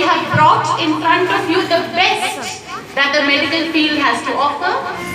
have brought in front of you the best that the medical field has to offer.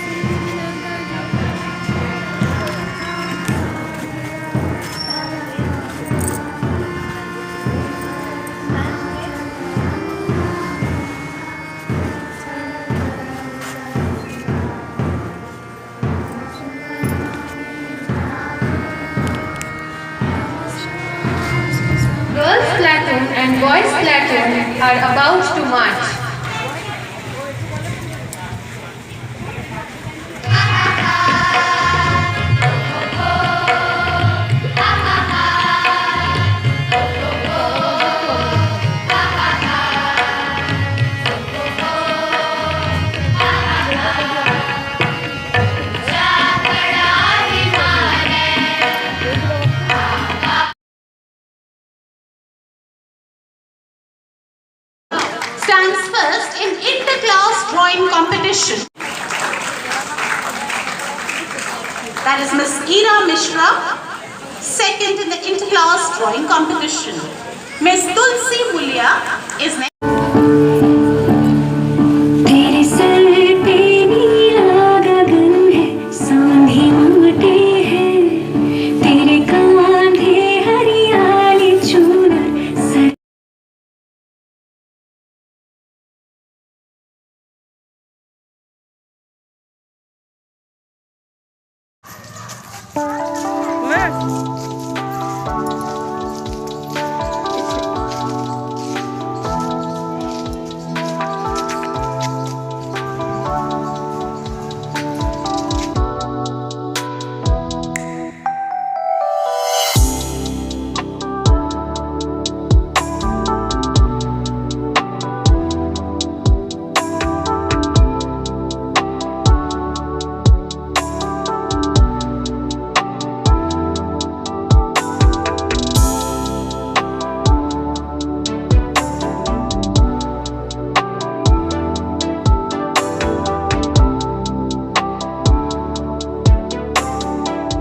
Girls platoon and boys platoon are about to march. Stands first in inter-class drawing competition. That is Miss Ira Mishra, second in the inter-class drawing competition. Miss Tulsi Mulia is next.